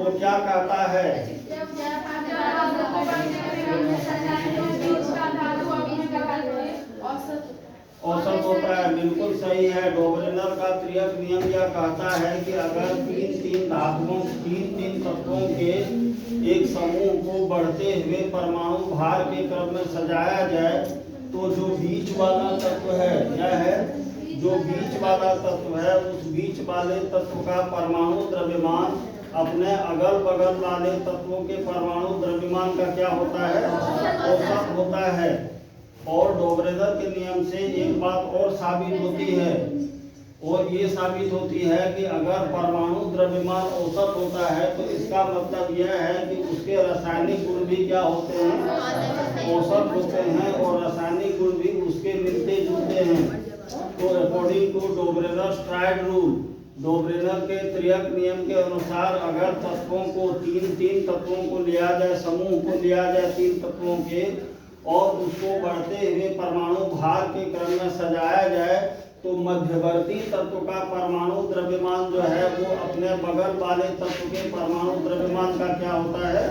वो क्या कहता है? औसत होता है। बिल्कुल सही है। डोबरेनर का त्रियक नियम यह कहता है कि अगर तीन तत्वों के एक समूह को बढ़ते हुए परमाणु भार के क्रम में सजाया जाए तो जो बीच वाला तत्व है, क्या है? जो बीच वाला तत्व है, उस बीच वाले तत्व का परमाणु द्रव्यमान अपने अगल बगल वाले तत्वों के परमाणु द्रव्यमान का क्या होता है? औसत होता है। और डोबरेनर के नियम से एक बात और साबित होती है, और ये साबित होती है कि अगर परमाणु द्रव्यमान औसत होता है तो इसका मतलब यह है कि उसके रासायनिक गुण भी क्या होते हैं? औसत होते हैं, और रासायनिक गुण भी उसके मिलते जुलते हैं। तो अकॉर्डिंग टू डोबरेनर ट्राइड रूल, डोबरेनर के त्रियक नियम के अनुसार अगर तत्वों को तीन तत्वों को लिया जाए, समूह को लिया जाए तीन तत्वों के, और उसको बढ़ते हुए परमाणु भार के क्रम में सजाया जाए तो मध्यवर्ती तत्व का परमाणु द्रव्यमान जो है वो अपने बगल वाले तत्व के परमाणु द्रव्यमान का क्या होता है?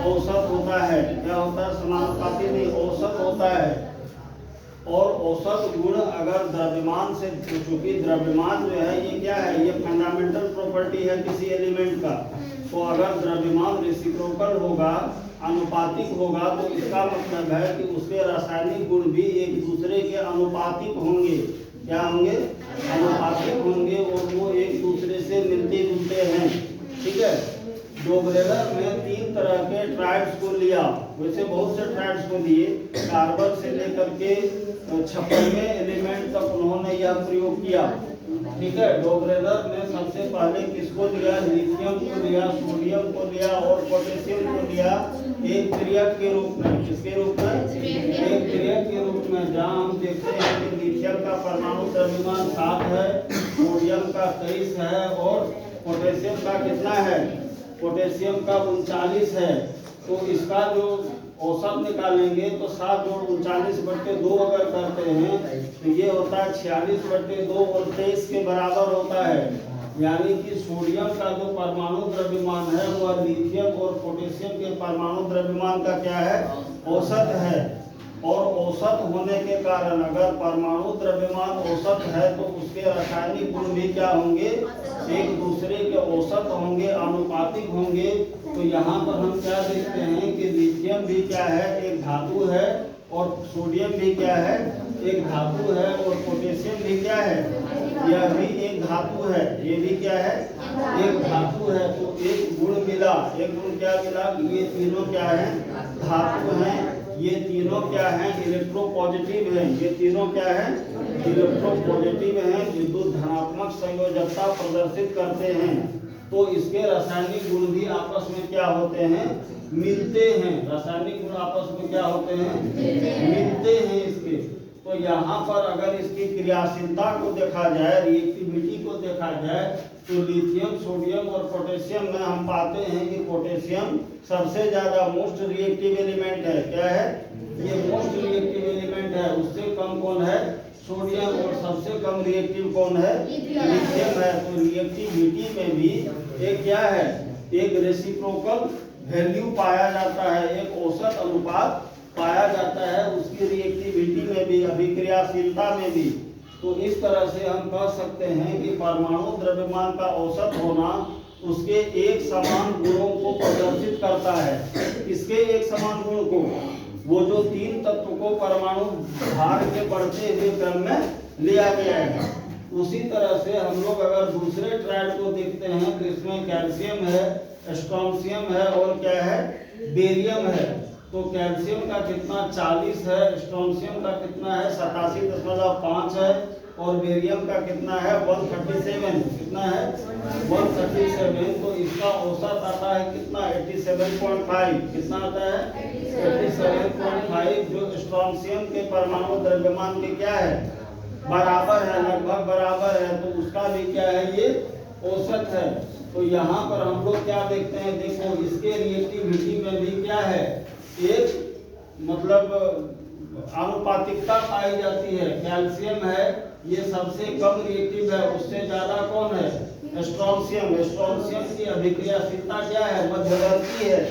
औसत होता है। क्या होता है? समानुपाती नहीं, औसत होता है। और औसत गुण अगर द्रव्यमान से, चूंकि द्रव्यमान जो है ये क्या है? ये फंडामेंटल प्रॉपर्टी है किसी एलिमेंट का। तो अगर द्रव्यमान रेसिप्रोकल होगा, अनुपातिक होगा, तो इसका मतलब है कि उसके रासायनिक गुण भी एक दूसरे के अनुपातिक होंगे। क्या होंगे? अनुपातिक होंगे, और वो एक दूसरे से मिलते जुलते हैं। ठीक है। डोबरेनर में तीन तरह के ट्राइड्स को लिया, वैसे बहुत से ट्राइड्स को लिए, कार्बन से लेकर के 56वें एलिमेंट तक उन्होंने यह प्रयोग किया। ठीक है। डोबरेनर ने सबसे पहले किसको लिया? लिथियम को लिया, सोडियम को लिया और पोटेशियम को लिया एक त्रियक के रूप में। किसके रूप में? एक त्रियक के रूप में, जहाँ हम देखते हैं कि लिथियम का परमाणु द्रव्यमान 7 है, सोडियम का 23 है, और पोटेशियम का कितना है? पोटेशियम का 39 है। तो इसका जो औसत निकालेंगे तो 7 जोड़ 39/2 अगर करते हैं तो ये होता है 46/2, और 23 के बराबर होता है। यानी कि सोडियम का जो परमाणु द्रव्यमान है वह लिथियम और पोटेशियम के परमाणु द्रव्यमान का क्या है? औसत है। और औसत होने के कारण अगर परमाणु द्रव्यमान औसत है तो उसके रासायनिक गुण भी क्या होंगे? एक दूसरे के औसत होंगे, अनुपातिक होंगे। तो यहाँ पर हम क्या देखते हैं कि लिथियम भी क्या है? एक धातु है, और सोडियम भी क्या है? एक धातु है, और पोटेशियम भी क्या है? यह भी एक धातु है। ये भी क्या है? एक धातु है। तो एक गुण मिला। एक गुण क्या मिला? ये तीनों क्या है? धातु हैं। ये तीनों क्या हैं? इलेक्ट्रोपॉजिटिव हैं। ये तीनों क्या है? इलेक्ट्रोपॉजिटिव हैं, विद्युत धनात्मक संयोजकता प्रदर्शित करते हैं। तो इसके रासायनिक गुण भी आपस में क्या होते हैं? मिलते हैं। रासायनिक गुण आपस में क्या होते हैं? मिलते हैं इसके। तो यहाँ पर अगर इसकी क्रियाशीलता को देखा जाए, रिएक्टिविटी को देखा जाए, तो लिथियम, सोडियम और पोटेशियम में हम पाते हैं कि पोटेशियम सबसे ज्यादा मोस्ट रिएक्टिव एलिमेंट है। क्या है? ये मोस्ट रिएक्टिव एलिमेंट है। उससे कम कौन है? सोडियम। और सबसे कम रिएक्टिव कौन है? लिथियम है। तो रिएक्टिविटी में भी एक क्या है? एक रेसिप्रोकल वैल्यू पाया जाता है, एक औसत अनुपात पाया जाता है उसकी रिएक्टिविटी में भी, अभिक्रियाशीलता में भी। तो इस तरह से हम कह सकते हैं कि परमाणु द्रव्यमान का औसत होना उसके एक समान गुणों को प्रदर्शित करता है। किसके एक समान गुण को? वो जो तीन तत्व को परमाणु भार के बढ़ते हुए क्रम में लिया गया है। उसी तरह से हम लोग अगर दूसरे ट्राइड को देखते हैं तो इसमें कैल्शियम है, स्ट्रोंशियम है, और क्या है? बेरियम है। तो कैल्शियम का कितना? 40 है, स्ट्रोंशियम का कितना है? 87.5 है, और बेरियम का कितना है? 137। कितना है? 137। तो इसका औसत आता है कितना? 87.5। कितना आता है? 87.5, जो स्ट्रोंशियम के परमाणु द्रव्यमान के क्या है? बराबर है, लगभग बराबर है। तो उसका भी क्या है? ये औसत है। तो यहाँ पर हम लोग क्या देखते हैं? देखो, इसके रिएक्टिविटी में भी क्या है? एक मतलब आनुपातिकता पाई जाती है। कैल्शियम है, ये सबसे कम रिएक्टिव है, उससे ज्यादा कौन है? स्ट्रोंशियम। स्ट्रोंशियम की अभिक्रियाशीलता क्या है? मध्यवर्ती है।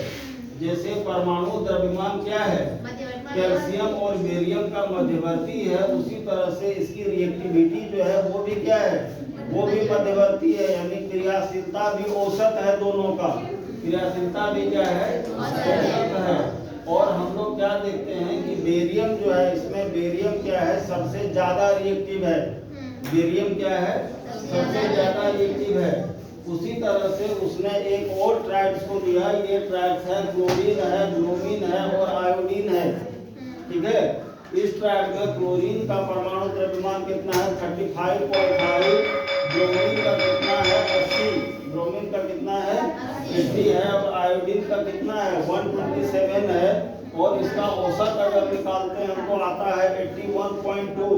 जैसे परमाणु द्रव्यमान क्या है? कैल्शियम और बेरियम का मध्यवर्ती है, उसी तरह से इसकी रिएक्टिविटी जो है वो भी क्या है? वो भी मध्यवर्ती है, यानी क्रियाशीलता भी औसत है दोनों का। क्रियाशीलता भी क्या है? औसत है। और हम लोग क्या देखते हैं कि बेरियम जो है, इसमें बेरियम क्या है? सबसे ज्यादा रिएक्टिव है। बेरियम क्या है? सबसे ज्यादा रिएक्टिव है। उसी तरह से उसने एक और ट्राइड्स को दिया। ये ट्राइड्स है क्लोरीन है, ब्रोमीन है और आयोडीन है। ठीक है, इस ट्राइड में क्लोरीन का परमाणु द्रव्यमान कितना है? 35.5। ब्रोमीन का कितना है? 80। ब्रोमीन का कितना है? 80 है। अब आयोडीन का कितना है? 127 है। और इसका औसत अगर निकालते हैं तो आता है 81.2।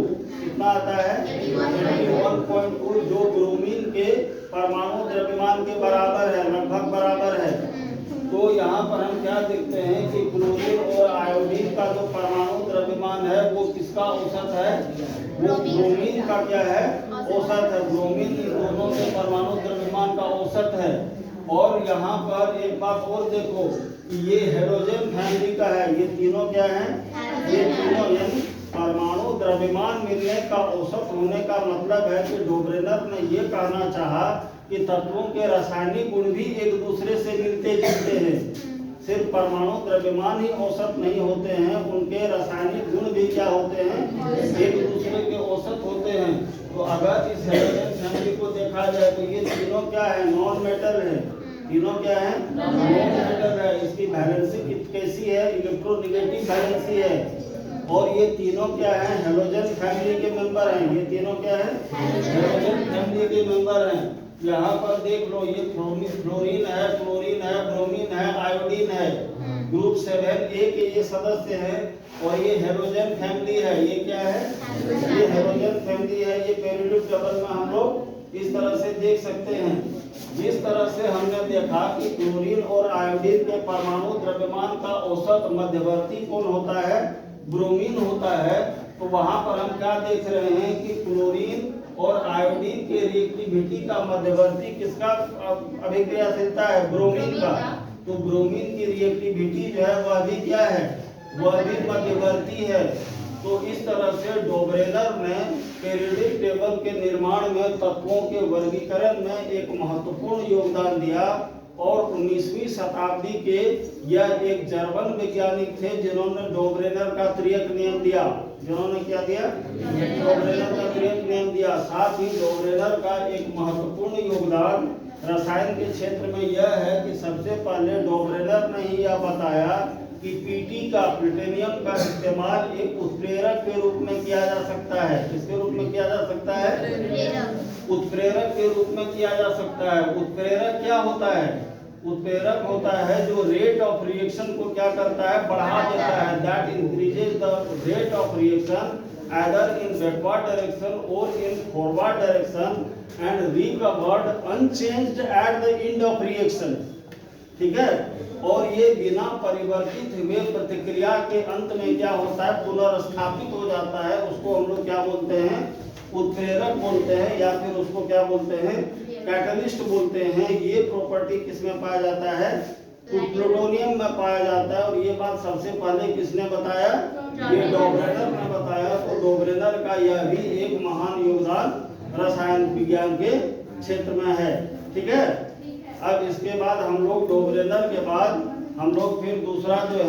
कितना आता है? 81.2, जो ब्रोमीन के परमाणु द्रव्यमान के बराबर है, लगभग बराबर है। तो यहाँ पर हम क्या देखते हैं कि क्लोरीन और आयोडीन का जो परमाणु द्रव्यमान है वो किसका औसत है? वो ब्रोमीन का क्या है? औसत है। ब्रोमीन इन दोनों के परमाणु द्रव्यमान का औसत है। और यहाँ पर एक बात और देखो, ये हेलोजन फैमिली का है। ये तीनों क्या है? ये तीनों, यानी परमाणु द्रव्यमान मिलने का औसत होने का मतलब है कि डोब्रेनर ने ये कहना चाहा कि तत्वों के रासायनिक गुण भी एक दूसरे से मिलते जुलते हैं। सिर्फ परमाणु द्रव्यमान ही औसत नहीं होते हैं, उनके रासायनिक गुण भी क्या होते हैं? एक दूसरे के औसत होते हैं। तो अगर इस हेलोजन फैमिली को देखा जाए तो ये तीनों क्या है? नॉन मेटल है। तीनों क्या है? नॉन मेटल है। इसकी वैलेंसी कैसी है? इलेक्ट्रोनेगेटिव वैलेंसी है। और ये तीनों क्या है? हेलोजन फैमिली के मेंबर हैं। ये तीनों क्या है? हेलोजन फैमिली के मेंबर हैं। यहाँ पर देख लो, ये फ्लोरीन है, क्लोरीन है, ब्रोमीन है, आयोडीन है। ग्रुप 7A के ये सदस्य हैं। और ये हेलोजन फैमिली है। ये क्या है? ये हेलोजन फैमिली है। ये पेरियोडिक टेबल में हम लोग इस तरह से देख सकते हैं। जिस तरह से हमने देखा कि क्लोरीन और आयोडीन के परमाणु द्रव्यमान का औसत मध्यवर्ती कौन होता है? ब्रोमीन होता है। तो वहां पर हम क्या देख रहे हैं कि क्लोरीन और आयोडीन के रिएक्टिविटी का मध्यवर्ती किसका अभिक्रियाशीलता है? ब्रोमीन का। तो ब्रोमीन की रिएक्टिविटी जो है वह भी क्या है? वह भी मध्यवर्ती है। तो इस तरह से डोब्रेनर ने पेरियोडिक टेबल के निर्माण में तत्वों के वर्गीकरण में एक महत्वपूर्ण योगदान दिया। और 19वीं शताब्दी के यह एक जर्मन वैज्ञानिक थे जिन्होंने डोब्रेनर का त्रियक नियम दिया। जिन्होंने क्या दिया? डोब्रेनर का त्रियक नियम दिया। साथ ही डोब्रेनर का एक महत्वपूर्ण योगदान रसायन के क्षेत्र में यह है कि सबसे पहले डोब्रेनर ने ही यह बताया कि पीटी का, प्लूटोनियम का इस्तेमाल एक उत्प्रेरक के रूप में किया जा सकता है। किसके रूप में किया जा सकता है? उत्प्रेरक के रूप में किया जा सकता है। उत्प्रेरक क्या होता है? उत्प्रेरक होता है जो रेट ऑफ रिएक्शन को क्या करता है? बढ़ा देता है। That increases the rate of reaction either in backward direction or in forward direction and recovered unchanged at the end of reaction। ठीक है। और ये बिना परिवर्तित हुए प्रतिक्रिया के अंत में क्या होता है? पुनर्स्थापित हो जाता है। उसको हम लोग क्या बोलते हैं? उत्प्रेरक बोलते हैं, या फिर उसको क्या बोलते हैं? कैटलिस्ट बोलते हैं। ये प्रॉपर्टी किसमें पाया जाता है? तो प्लूटोनियम में पाया जाता है। और ये बात सबसे पहले किसने बताया? ये डोब्रेनर ने बताया। तो डोब्रेनर का यह भी एक महान योगदान रसायन विज्ञान के क्षेत्र में है। ठीक है। अब इसके बाद हम लोग डोब्रेनर के बाद हम लोग फिर दूसरा जो है